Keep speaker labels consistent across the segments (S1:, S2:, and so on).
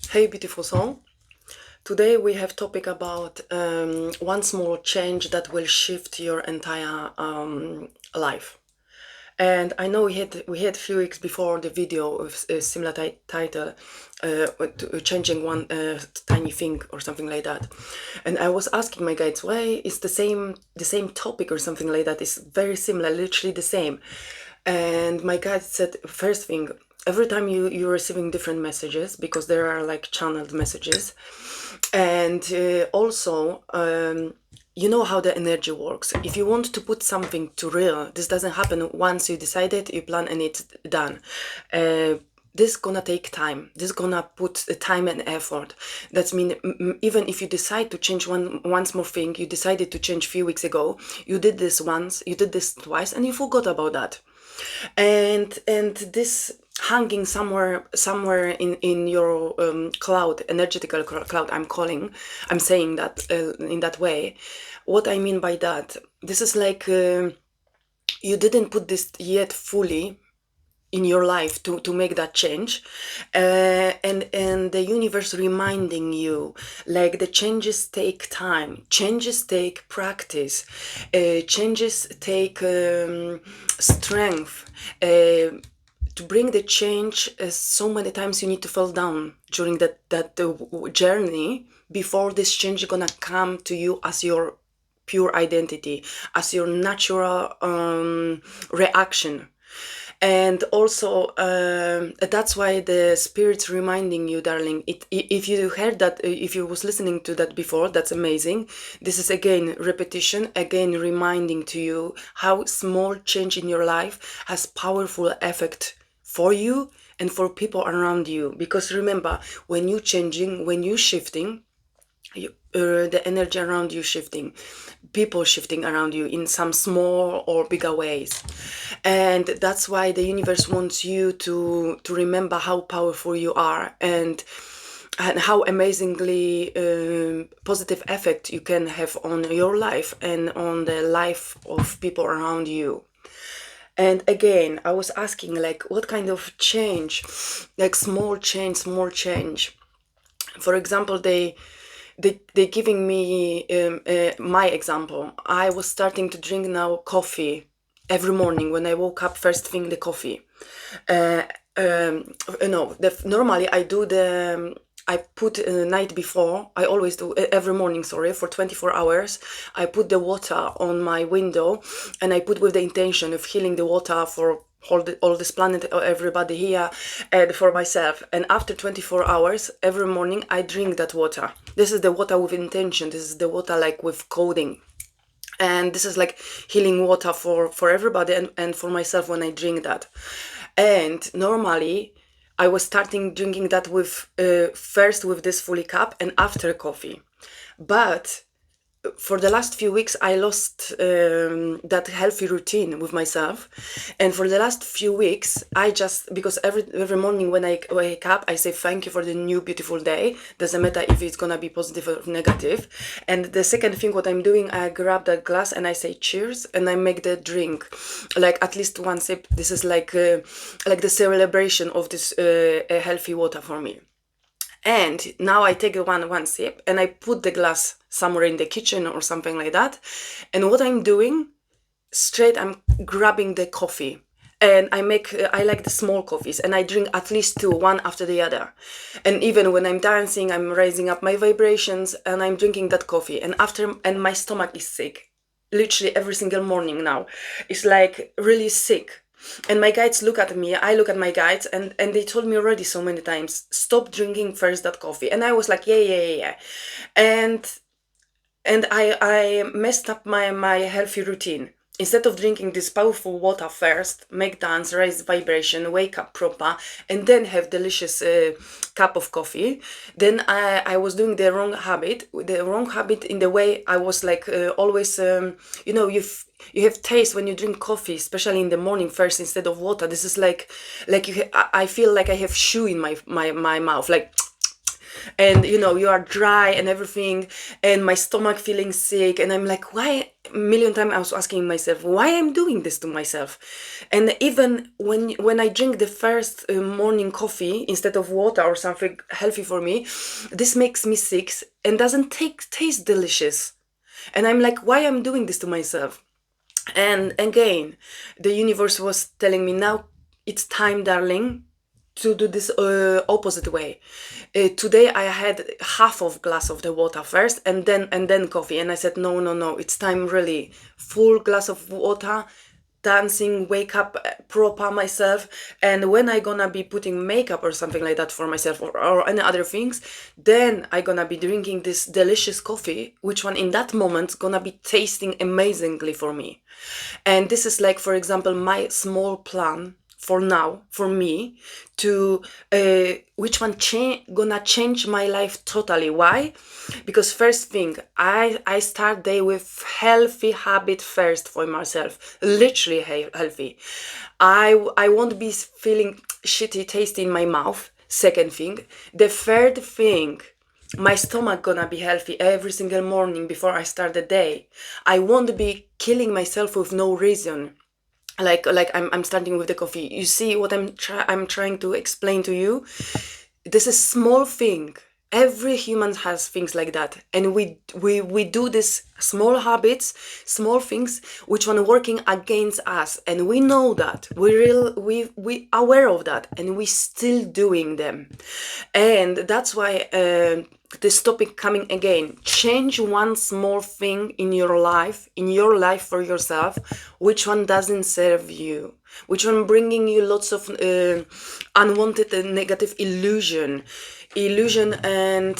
S1: Hey, beautiful soul. Today we have topic about one small change that will shift your entire life. And I know we had a few weeks before the video with a similar title, changing one tiny thing or something like that. And I was asking my guides why is the same topic or something like that. It's very similar, literally the same. And my guide said first thing, every time you're receiving different messages because there are like channeled messages, and also you know how the energy works. If you want to put something to real, this doesn't happen once you decided, you plan, and it's done. uh, this gonna take time. This gonna put time and effort. That's mean even if you decide to change one small thing you decided to change a few weeks ago, you did this once, you did this twice, and you forgot about that. And this hanging somewhere in your cloud, energetical cloud, I'm saying that in that way. What I mean by that, this is like you didn't put this yet fully in your life to make that change, and the universe reminding you like the changes take time, changes take practice, changes take strength. To bring the change, so many times you need to fall down during that journey before this change is gonna come to you as your pure identity, as your natural reaction. And also that's why the spirit's reminding you, darling. If you heard that, if you was listening to that before, that's amazing. This is again repetition, again reminding to you how small change in your life has powerful effect for you and for people around you. Because remember, when you changing, when you shifting, the energy around you shifting, people shifting around you in some small or bigger ways. And that's why the universe wants you to remember how powerful you are, and how amazingly positive effect you can have on your life and on the life of people around you. And again, I was asking like what kind of change, like small change. For example, they giving me my example. I was starting to drink now coffee every morning when I woke up. First thing, the coffee. Uh, no, normally I do the. I put night before. I always do every morning. Sorry, for 24 hours. I put the water on my window, and I put with the intention of healing the water for all this planet, everybody here, and for myself. And after 24 hours, every morning I drink that water. This is the water with intention. This is the water like with coding. And this is like healing water for everybody, and for myself when I drink that. And normally I was starting drinking that with first with this fully cup and after coffee. But for the last few weeks I lost that healthy routine with myself. And for the last few weeks I just, because every morning when I wake up I say thank you for the new beautiful day, doesn't matter if it's gonna be positive or negative. And the second thing what I'm doing, I grab that glass and I say cheers, and I make the drink like at least one sip. This is like the celebration of this healthy water for me. And now I take one sip and I put the glass somewhere in the kitchen or something like that. And what I'm doing, straight I'm grabbing the coffee. And I like the small coffees, and I drink at least two, one after the other. And even when I'm dancing, I'm raising up my vibrations and I'm drinking that coffee. And my stomach is sick. Literally every single morning now. It's like really sick. And my guides look at me, I look at my guides, and they told me already so many times, stop drinking first that coffee. And I was like, yeah. And I messed up my healthy routine. Instead of drinking this powerful water first, make dance, raise vibration, wake up proper, and then have delicious cup of coffee, then I was doing the wrong habit in the way I was like always, you have taste when you drink coffee, especially in the morning first instead of water. This is like I feel like I have shoe in my mouth, like and you are dry and everything, and my stomach feeling sick, and I'm like, why? A million times I was asking myself why I'm doing this to myself. And even when I drink the first morning coffee instead of water or something healthy for me, this makes me sick and doesn't taste delicious. And I'm like, why I'm doing this to myself? And again, the universe was telling me, now it's time, darling, to do this opposite way. Today I had half of glass of the water first, and then coffee. And I said, no, no, no, it's time, really, full glass of water, dancing, wake up, proper myself. And when I gonna be putting makeup or something like that for myself, or any other things, then I gonna be drinking this delicious coffee, which one in that moment gonna be tasting amazingly for me. And this is like, for example, my small plan for now, for me, to which one gonna change my life totally. Why? Because first thing, I start day with healthy habit first for myself, literally healthy. I won't be feeling shitty taste in my mouth. Second thing. The third thing, my stomach gonna be healthy every single morning before I start the day. I won't be killing myself with no reason. Like I'm starting with the coffee. You see what I'm trying to explain to you? This is small thing. Every human has things like that, and we do this small habits, small things which are working against us, and we know that, we aware of that, and we still doing them. And that's why this topic coming again, change one small thing in your life for yourself, which one doesn't serve you, which one bringing you lots of unwanted and negative illusion. And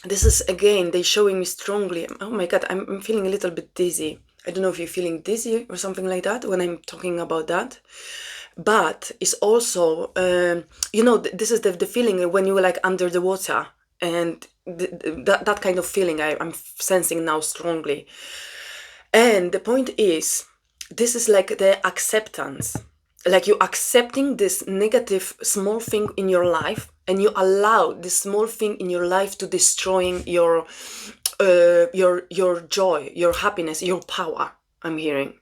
S1: this is again, they showing me strongly, oh my god, I'm feeling a little bit dizzy. I don't know if you're feeling dizzy or something like that when I'm talking about that. But it's also this is the feeling when you're like under the water, and that kind of feeling I'm sensing now strongly. And the point is, this is like the acceptance, like you accepting this negative small thing in your life, and you allow this small thing in your life to destroying your joy, your happiness, your power, I'm hearing.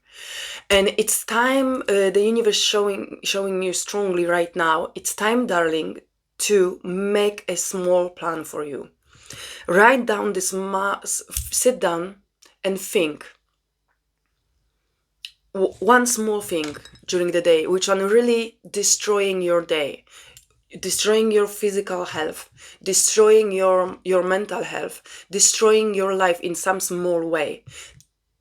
S1: And it's time, the universe showing you strongly right now, it's time, darling, to make a small plan for you. Write down this sit down and think one small thing during the day which one really destroying your day, destroying your physical health, destroying your mental health, destroying your life in some small way.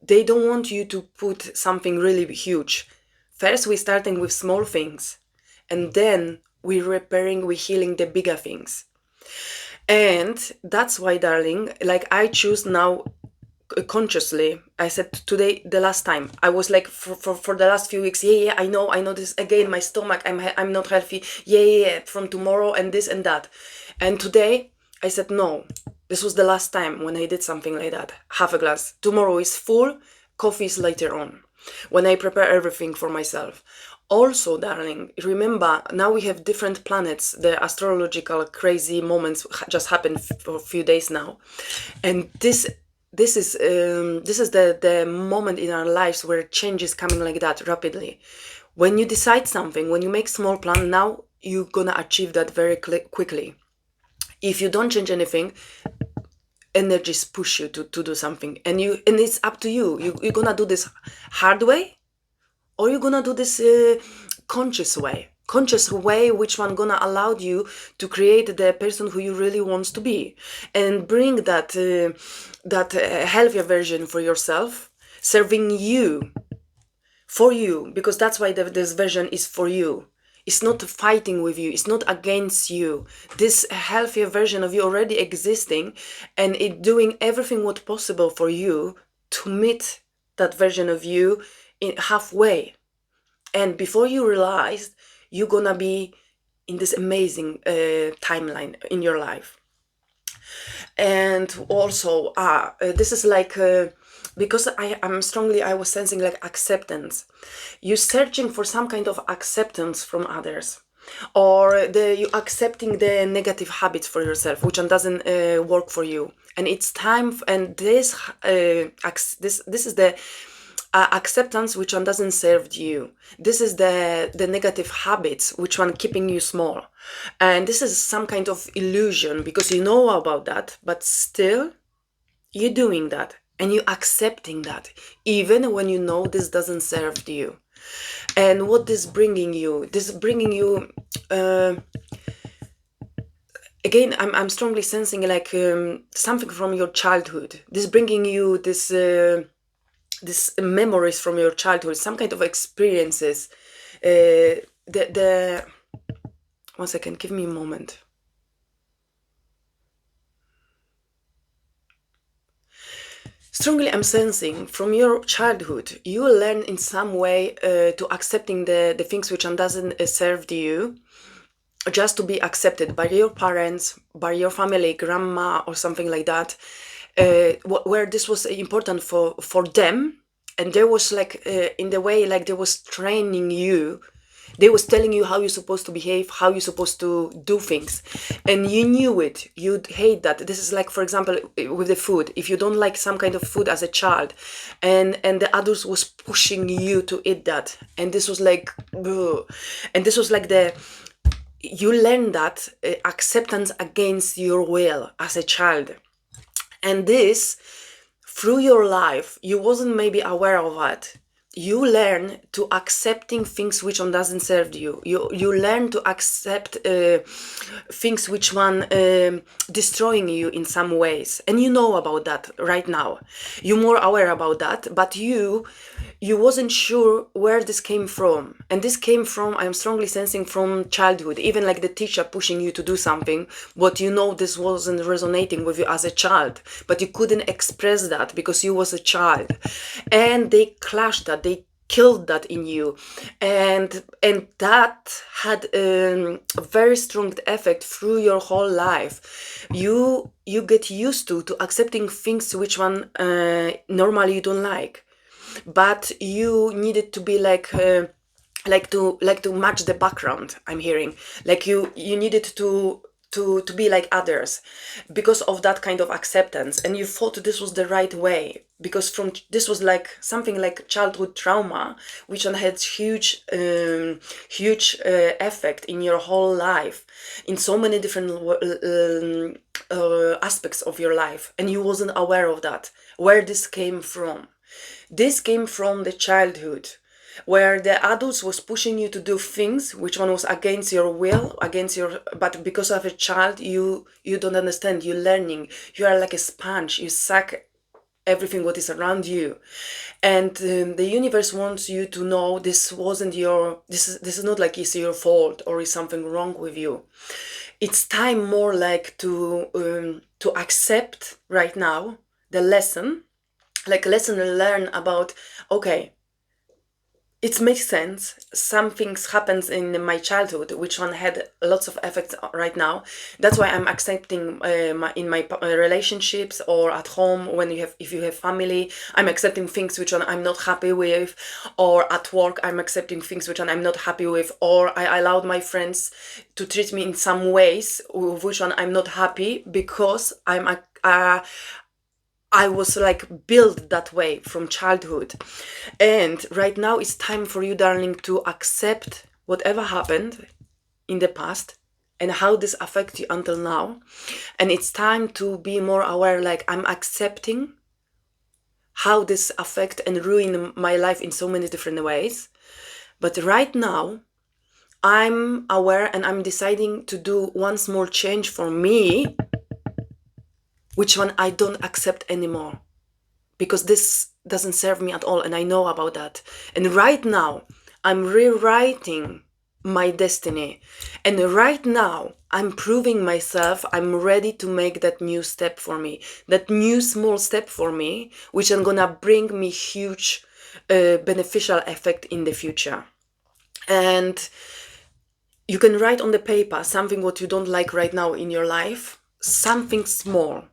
S1: They don't want you to put something really huge. First, we're starting with small things, and then we're healing the bigger things. And that's why, darling, like I choose now consciously. I said today, the last time I was like for the last few weeks, yeah, I know this again, my stomach, I'm not healthy, yeah, from tomorrow and this and that. And today I said, no, this was the last time when I did something like that. Half a glass, tomorrow is full, coffee is later on, when I prepare everything for myself. Also, darling, remember, now we have different planets. The astrological crazy moments just happened for a few days now, and this is the moment in our lives where change is coming like that rapidly. When you decide something, when you make small plan, now you're gonna achieve that very quickly. If you don't change anything, energies push you to do something, and it's up to you. You're gonna do this hard way, or you're gonna do this conscious way, which one gonna allow you to create the person who you really wants to be, and bring that healthier version for yourself, serving you, for you, because that's why this version is for you. It's not fighting with you, it's not against you. This healthier version of you already existing, and it doing everything what possible for you to meet that version of you in halfway. And before you realize, you're gonna be in this amazing timeline in your life. And also, this is like, because I was sensing like acceptance. You're searching for some kind of acceptance from others. or you accepting the negative habits for yourself, which one doesn't work for you. And it's time and this is the acceptance which one doesn't serve you. This is the negative habits which one keeping you small. And this is some kind of illusion, because you know about that, but still you're doing that and you accepting that, even when you know this doesn't serve you. And what this bringing you again, I'm strongly sensing like something from your childhood. This bringing you this memories from your childhood, some kind of experiences. The 1 second, give me a moment. Strongly, I'm sensing from your childhood, you will learn in some way to accepting the things which doesn't serve you, just to be accepted by your parents, by your family, grandma, or something like that, where this was important for them, and there was like in the way like they was training you. They was telling you how you're supposed to behave, how you're supposed to do things, and you knew it. You'd hate that. This is like, for example, with the food. If you don't like some kind of food as a child, and the adults was pushing you to eat that, and this was like, ugh. And this was like you learn that acceptance against your will as a child, and this through your life you wasn't maybe aware of it. You learn to accepting things which one doesn't serve you. You learn to accept things which one destroying you in some ways, and you know about that right now. You're more aware about that, but you wasn't sure where this came from. And this came from, I'm strongly sensing, from childhood, even like the teacher pushing you to do something, but you know this wasn't resonating with you as a child, but you couldn't express that because you was a child, and they clashed that, they killed that in you, and that had a very strong effect through your whole life. You get used to accepting things which one normally you don't but you needed to be like to match the background. I'm hearing like you needed to be like others because of that kind of acceptance, and you thought this was the right way, because from this was like something like childhood trauma which had huge effect in your whole life, in so many different aspects of your life, and you wasn't aware of that, where this came from. This came from the childhood, where the adults was pushing you to do things which one was against your will, but because of a child, you don't understand. You're learning. You are like a sponge. You suck everything what is around you, and the universe wants you to know this wasn't your. This is not like it's your fault or is something wrong with you. It's time more like to accept right now the lesson, like a lesson learn about, okay, it makes sense. Some things happens in my childhood which one had lots of effects right now. That's why I'm accepting in my relationships or at home, if you have family, I'm accepting things which one I'm not happy with, or at work I'm accepting things which one I'm not happy with, or I allowed my friends to treat me in some ways with which one I'm not happy, because I was like built that way from childhood. And right now it's time for you, darling, to accept whatever happened in the past and how this affects you until now. And it's time to be more aware, like I'm accepting how this affect and ruin my life in so many different ways. But right now I'm aware and I'm deciding to do one small change for me, which one I don't accept anymore, because this doesn't serve me at all, and I know about that. And right now I'm rewriting my destiny, and right now I'm proving myself I'm ready to make that new step for me, that new small step for me, which is gonna bring me huge beneficial effect in the future. And you can write on the paper something what you don't like right now in your life, something small,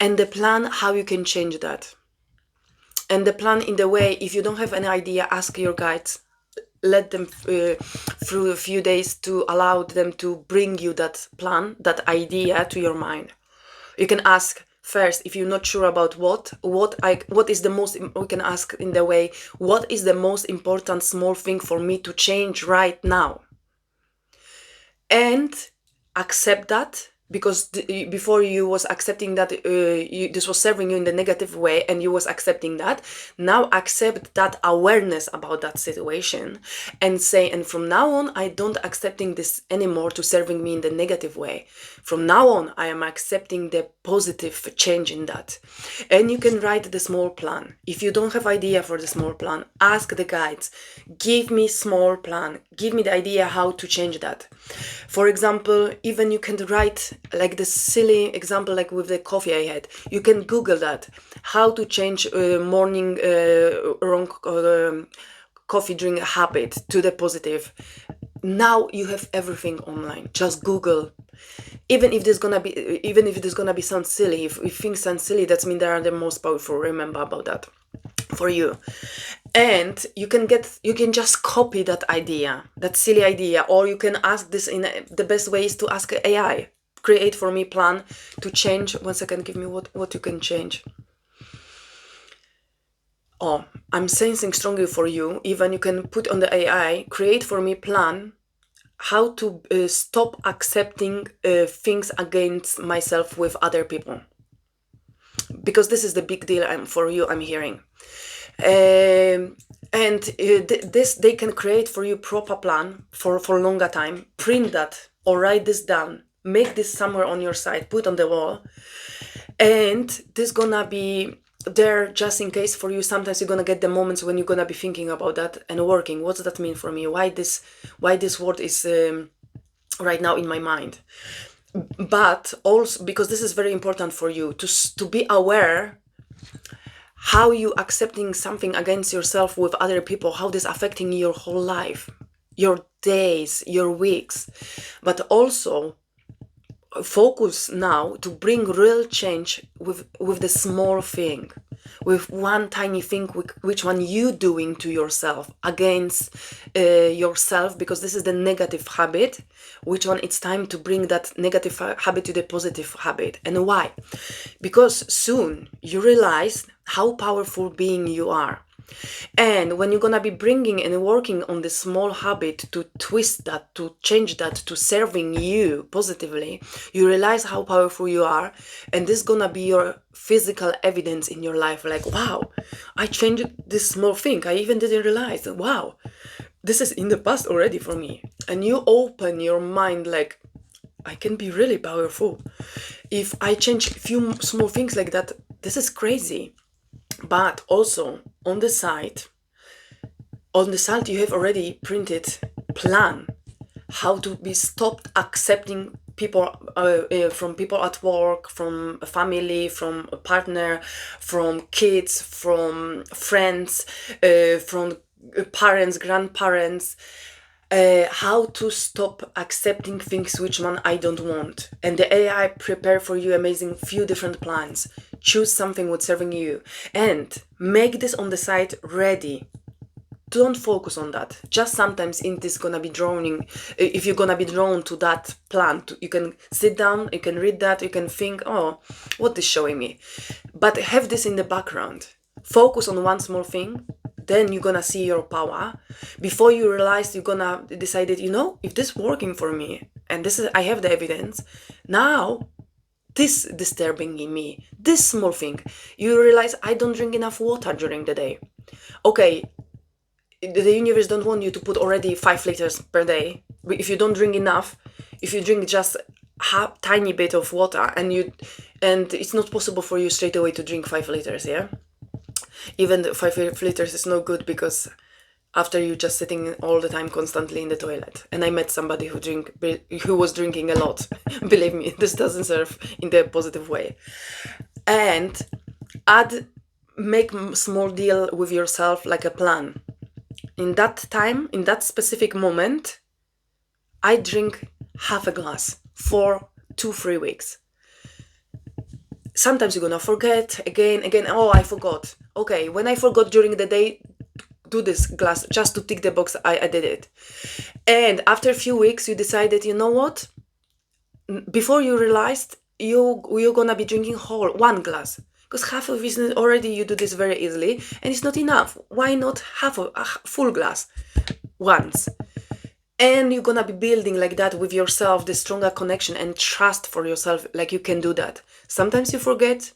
S1: and the plan how you can change that. And the plan in the way, if you don't have any idea, ask your guides. let them through a few days to allow them to bring you that plan, that idea to your mind. You can ask first, if you're not sure about what is the most, we can ask in the way, what is the most important small thing for me to change right now? And accept that, because before you was accepting that this was serving you in the negative way and you was accepting that. Now accept that awareness about that situation and say, and from now on I don't accepting this anymore to serving me in the negative way. From now on I am accepting the positive change in that. And you can write the small plan. If you don't have idea for the small plan, ask the guides, give me small plan, give me the idea how to change that. For example, even you can write like the silly example, like with the coffee I had. You can Google that, how to change morning wrong coffee drink habit to the positive. Now you have everything online. Just Google. Even if this gonna be sound silly, if things sound silly, that means they are the most powerful. Remember about that for you. And you can just copy that idea, that silly idea, or you can ask this in the best way is to ask AI, create for me plan to change. 1 second, give me what you can change. Oh, I'm sensing strongly for you. Even you can put on the AI, create for me plan how to stop accepting things against myself with other people, because this is the big deal for you, I'm hearing. And this they can create for you proper plan for longer time. Print that or write this down, make this somewhere on your side, put on the wall, and this gonna be there just in case for you. Sometimes you're gonna get the moments when you're gonna be thinking about that and working, what does that mean for me, why this word is right now in my mind. But also because this is very important for you to be aware how you accepting something against yourself with other people, how this affecting your whole life, your days, your weeks. But also focus now to bring real change with the small thing, with one tiny thing, which one you doing to yourself against yourself, because this is the negative habit, which one it's time to bring that negative habit to the positive habit. And why? Because soon you realize how powerful being you are. And when you're gonna be bringing and working on the small habit to twist that, to change that, to serving you positively, you realize how powerful you are. And this is gonna be your physical evidence in your life. Like, wow, I changed this small thing. I even didn't realize. Wow, this is in the past already for me. And you open your mind like, I can be really powerful. If I change a few small things like that, this is crazy. But also on the side you have already printed plan how to be stopped accepting people from people at work, from a family, from a partner, from kids, from friends, from parents, grandparents. How to stop accepting things which one I don't want. And the AI prepare for you amazing few different plans. Choose something what's serving you and make this on the side ready. Don't focus on that. Just sometimes it is gonna be drowning. If you're gonna be drawn to that plan, you can sit down, you can read that, you can think, oh, what is showing me? But have this in the background. Focus on one small thing, then you're gonna see your power. Before you realize, you're gonna decide that, if this working for me, and this is, I have the evidence, now this disturbing in me, this small thing, you realize I don't drink enough water during the day. Okay, the universe don't want you to put already 5 liters per day. If you don't drink enough, if you drink just tiny bit of water, and it's not possible for you straight away to drink 5 liters, yeah? Even the 5 liters is no good, because after you just sitting all the time constantly in the toilet. And I met somebody who was drinking a lot. Believe me, this doesn't serve in the positive way. And make small deal with yourself, like a plan. In that time, in that specific moment, I drink half a glass for 2-3 weeks. Sometimes you're gonna forget again, oh, I forgot. Okay, when I forgot during the day, do this glass just to tick the box. I did it. And after a few weeks, you decided, you know what? Before you realized you're gonna be drinking whole one glass, because half of it is already, you do this very easily, and it's not enough. Why not half of a full glass once? And you're gonna be building like that with yourself the stronger connection and trust for yourself, like you can do that. Sometimes you forget,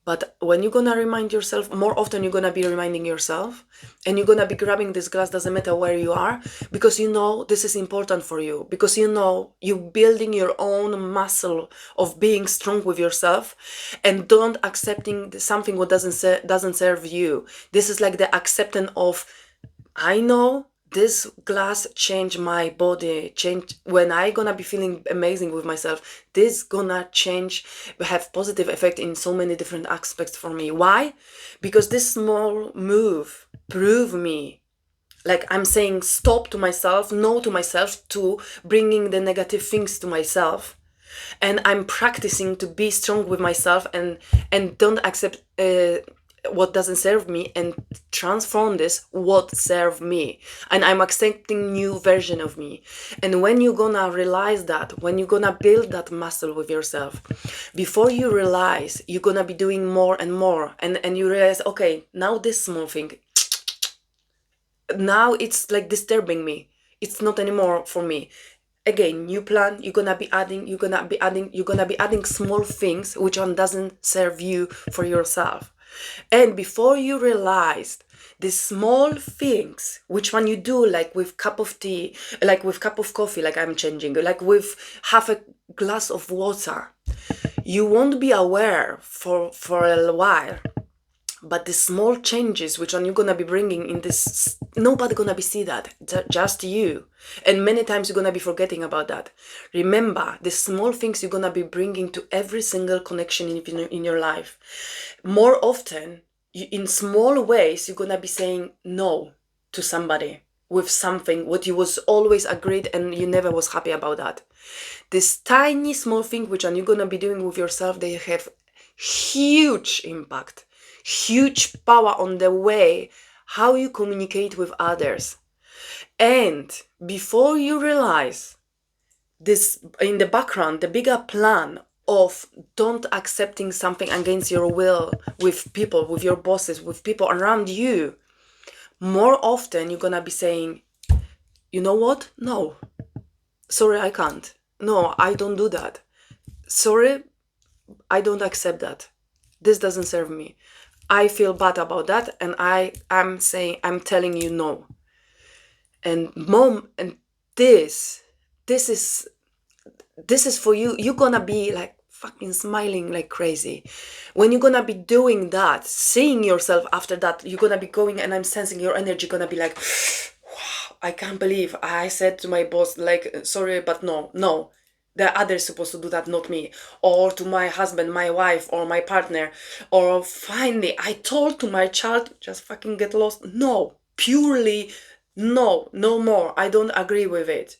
S1: but when you're gonna remind yourself, more often you're gonna be reminding yourself, and you're gonna be grabbing this glass, doesn't matter where you are, because you know this is important for you, because you know you're building your own muscle of being strong with yourself, and don't accepting something what doesn't serve you. This is like the acceptance of, I know this glass changed my body, change when I gonna be feeling amazing with myself. This gonna change, have positive effect in so many different aspects for me. Why? Because this small move prove me, like I'm saying stop to myself, no to myself, to bringing the negative things to myself, and I'm practicing to be strong with myself, and don't accept what doesn't serve me, and transform this what serve me, and I'm accepting new version of me. And when you're gonna realize that, when you're gonna build that muscle with yourself, before you realize, you're gonna be doing more and more, and you realize, okay, now this small thing, now it's like disturbing me, it's not anymore for me. Again, new plan, you're gonna be adding small things which one doesn't serve you for yourself. And before you realized the small things, which one you do, like with cup of tea, like with cup of coffee, like I'm changing, like with half a glass of water, you won't be aware for a while. But the small changes which one you're gonna be bringing in this, nobody gonna be see that, just you. And many times you're gonna be forgetting about that. Remember, the small things you're gonna be bringing to every single connection in your life. More often, in small ways, you're gonna be saying no to somebody with something what you was always agreed, and you never was happy about that. This tiny small thing which one you're gonna be doing with yourself, they have huge impact, huge power on the way how you communicate with others. And before you realize this, in the background, the bigger plan of don't accepting something against your will with people, with your bosses, with people around you, more often you're gonna be saying, you know what? No, sorry, I can't. No, I don't do that. Sorry, I don't accept that. This doesn't serve me. I feel bad about that, and I'm telling you no. And mom, and this is for you. You're gonna be like fucking smiling like crazy when you're gonna be doing that, seeing yourself after that. You're gonna be going, and I'm sensing your energy gonna be like, wow, I can't believe I said to my boss, like, sorry, but no, the others supposed to do that, not me. Or to my husband, my wife, or my partner. Or finally, I told to my child, just fucking get lost. No, purely no more. I don't agree with it.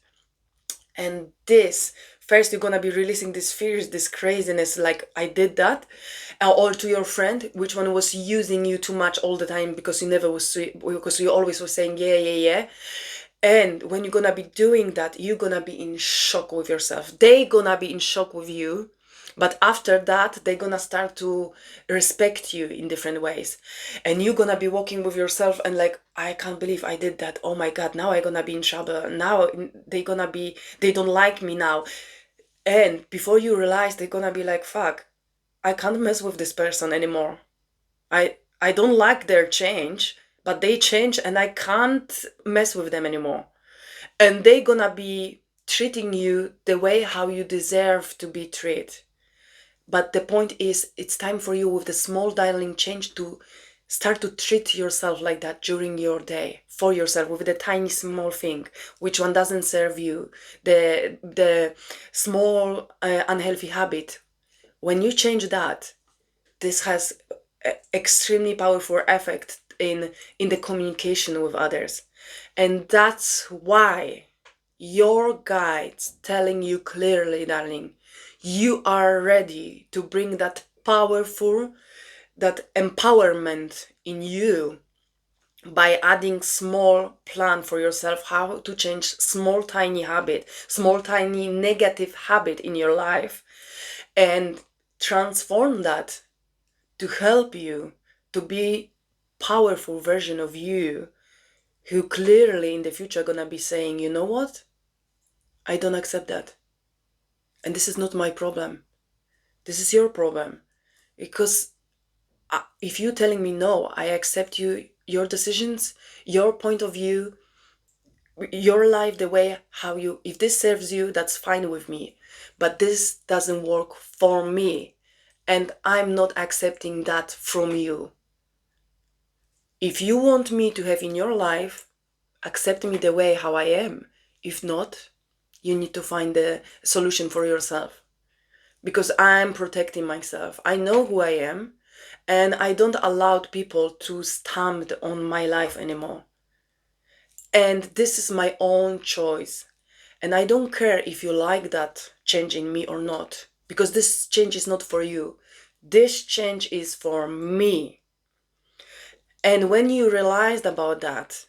S1: And this, first you're gonna be releasing this fears, this craziness, like I did that. Or to your friend, which one was using you too much all the time, because you always was saying yeah. And when you're gonna be doing that, you're gonna be in shock with yourself. They gonna be in shock with you. But after that, they're gonna start to respect you in different ways. And you're gonna be walking with yourself and like, I can't believe I did that. Oh my God, now I'm gonna be in trouble. Now they don't like me now. And before you realize, they're gonna be like, fuck, I can't mess with this person anymore. I don't like their change, but they change and I can't mess with them anymore. And they gonna be treating you the way how you deserve to be treated. But the point is, it's time for you with the small dialing change to start to treat yourself like that during your day, for yourself, with the tiny small thing, which one doesn't serve you, the small unhealthy habit. When you change that, this has extremely powerful effect in the communication with others. And that's why your guides telling you clearly, darling, you are ready to bring that powerful, that empowerment in you by adding small plan for yourself how to change small tiny habit, small tiny negative habit in your life, and transform that to help you to be powerful version of you, who clearly in the future gonna be saying, you know what, I don't accept that, and this is not my problem, this is your problem. Because if you telling me no, I accept your decisions, your point of view, your life, the way how you, if this serves you, that's fine with me, but this doesn't work for me, and I'm not accepting that from you. If you want me to have in your life, accept me the way how I am. If not, you need to find a solution for yourself, because I'm protecting myself. I know who I am, and I don't allow people to stamp on my life anymore. And this is my own choice. And I don't care if you like that change in me or not, because this change is not for you. This change is for me. And when you realized about that,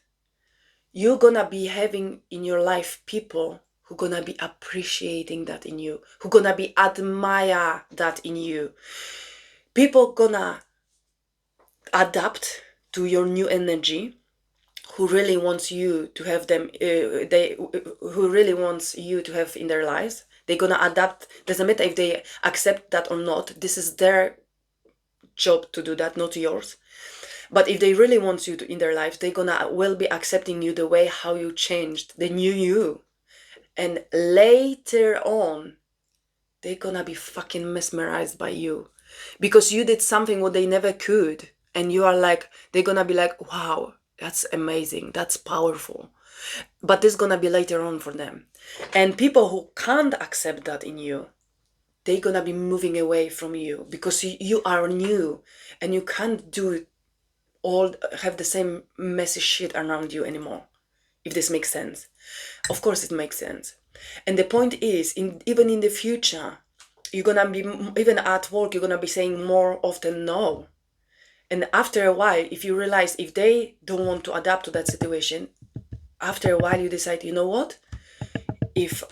S1: you're gonna be having in your life people who gonna be appreciating that in you, who gonna be admire that in you. People gonna adapt to your new energy, who really wants you to have them, who really wants you to have in their lives. They're gonna adapt. Doesn't matter if they accept that or not. This is their job to do that, not yours. But if they really want you to in their lives, they're gonna will be accepting you the way how you changed, the new you. And later on, they're gonna be fucking mesmerized by you, because you did something what they never could. And you are like, they're gonna be like, wow, that's amazing, that's powerful. But this is gonna be later on for them. And people who can't accept that in you, they're gonna be moving away from you, because you are new, and you can't do all, have the same messy shit around you anymore. If this makes sense. Of course it makes sense. And the point is, even in the future, you're gonna be, even at work, you're gonna be saying more often no. And after a while, if you realize if they don't want to adapt to that situation, after a while you decide, you know what? If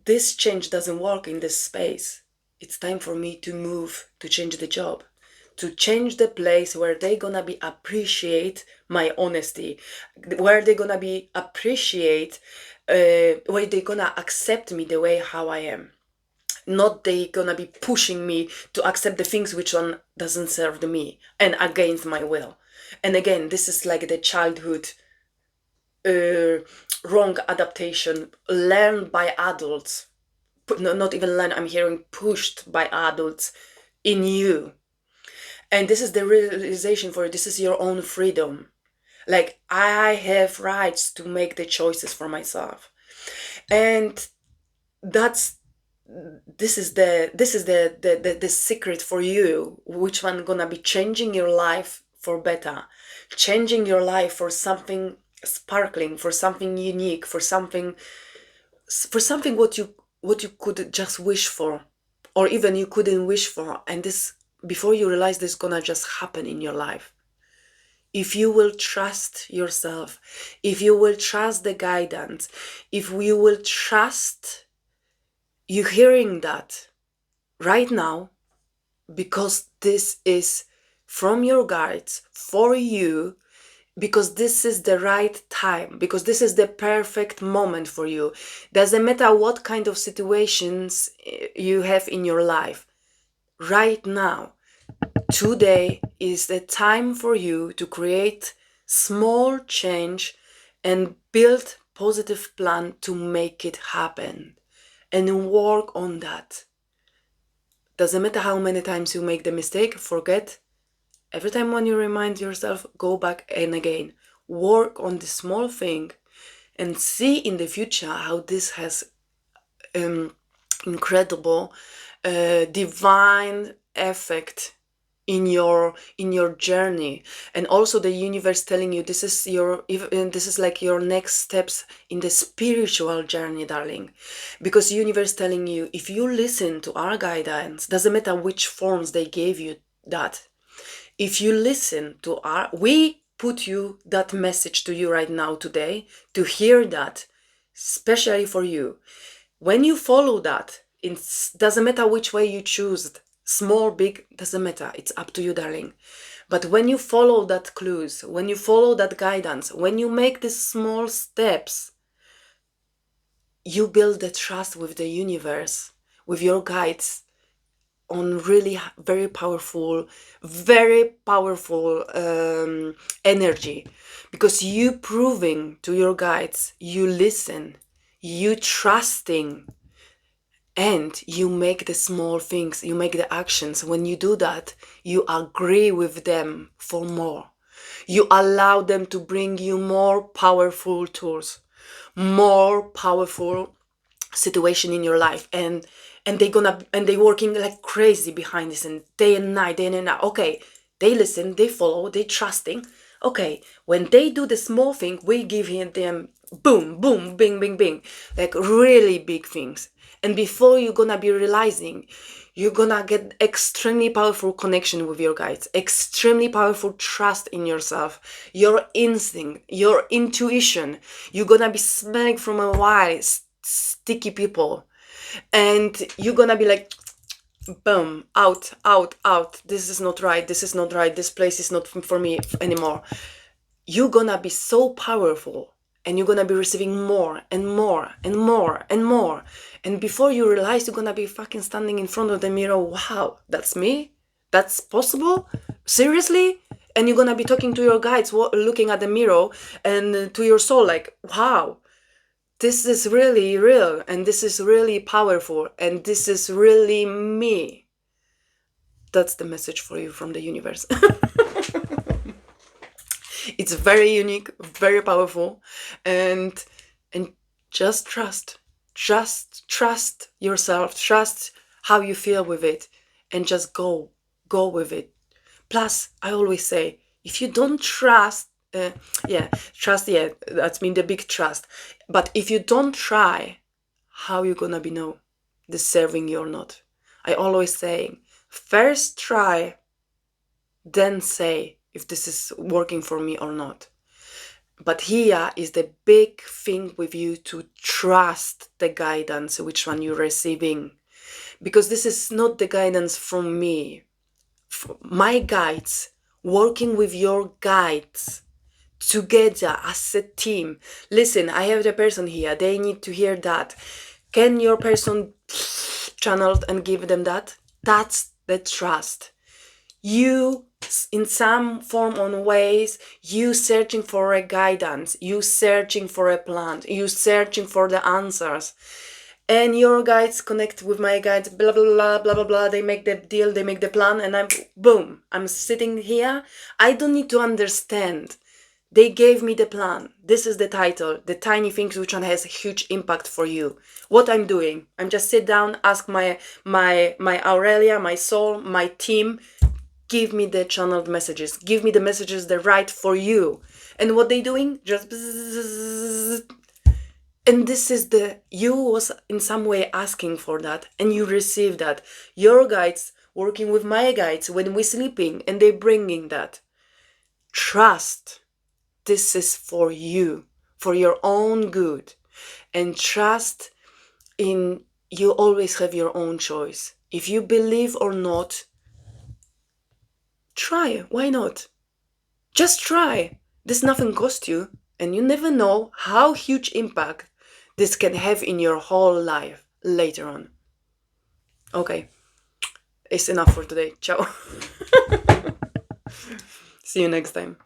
S1: this change doesn't work in this space, it's time for me to move, to change the job, to change the place where they're gonna be appreciate my honesty, where they're gonna be appreciate, where they're gonna accept me the way how I am. Not they gonna be pushing me to accept the things which one doesn't serve me and against my will. And again, this is like the childhood wrong adaptation learned by adults. Not even learned, I'm hearing pushed by adults in you. And this is the realization for you. This is your own freedom. Like, I have rights to make the choices for myself. And that's, this is the secret for you, which one gonna be changing your life for better, changing your life for something sparkling, for something unique, for something what you could just wish for, or even you couldn't wish for. And this, before you realize, this gonna just happen in your life. If you will trust yourself, if you will trust the guidance, if we will trust you hearing that right now, because this is from your guides for you, because this is the right time, because this is the perfect moment for you. Doesn't matter what kind of situations you have in your life. Right now, today is the time for you to create small change and build positive plan to make it happen, and work on that. Doesn't matter how many times you make the mistake, forget. Every time when you remind yourself, go back and again, work on the small thing, and see in the future how this has incredible divine effect in your journey. And also the universe telling you this is like your next steps in the spiritual journey, darling. Because universe telling you, if you listen to our guidance, doesn't matter which forms they gave you that, if you listen to we put you that message to you right now today, to hear that, especially for you. When you follow that, it doesn't matter which way you choose, small, big, doesn't matter. It's up to you, darling. But when you follow that clues, when you follow that guidance, when you make these small steps, you build the trust with the universe, with your guides, on really very powerful energy, because you proving to your guides, you listen, you trusting, and you make the small things, you make the actions. When you do that, you agree with them for more. You allow them to bring you more powerful tools, more powerful situation in your life, and they working like crazy behind this, and day and night, day and night. Okay, they listen, they follow, they trusting. Okay, when they do the small thing, we give them boom, boom, bing, bing, bing, like really big things. And before you're gonna be realizing, you're gonna get extremely powerful connection with your guides, extremely powerful trust in yourself, your instinct, your intuition. You're gonna be smelling from a while sticky people, and you're gonna be like, boom, out, out, out. This is not right. This is not right. This place is not for me anymore. You're gonna be so powerful, and you're gonna be receiving more and more and more and more. And before you realize, you're gonna be fucking standing in front of the mirror. Wow, that's me? That's possible? Seriously? And you're gonna be talking to your guides, looking at the mirror, and to your soul, like, wow, this is really real, and this is really powerful, and this is really me. That's the message for you from the universe. It's very unique, very powerful, and just trust yourself, trust how you feel with it, and just go with it. Plus, I always say, if you don't trust, trust, that's mean the big trust. But if you don't try, how you gonna be know deserving you or not? I always saying, first try, then say if this is working for me or not. But here is the big thing with you, to trust the guidance, which one you're receiving. Because this is not the guidance from me. My guides, working with your guides, together as a team. Listen, I have the person here, they need to hear that. Can your person channel and give them that? That's the trust. You, in some form or ways, you searching for a guidance, you searching for a plan, you searching for the answers. And your guides connect with my guides, blah, blah, blah, blah, blah, blah. They make the deal, they make the plan, and I'm sitting here. I don't need to understand. They gave me the plan. This is the title, the tiny things which one has a huge impact for you. What I'm doing, I'm just sit down, ask my Aurelia, my soul, my team, give me the channeled messages, give me the messages that are right for you. And what they doing? Just bzzz. And this is you was in some way asking for that, and you receive that. Your guides working with my guides when we're sleeping, and they bringing that. Trust. This is for you, for your own good. And trust in you always have your own choice. If you believe or not, try. Why not? Just try. This nothing cost you, and you never know how huge impact this can have in your whole life later on. Okay, it's enough for today. Ciao. See you next time.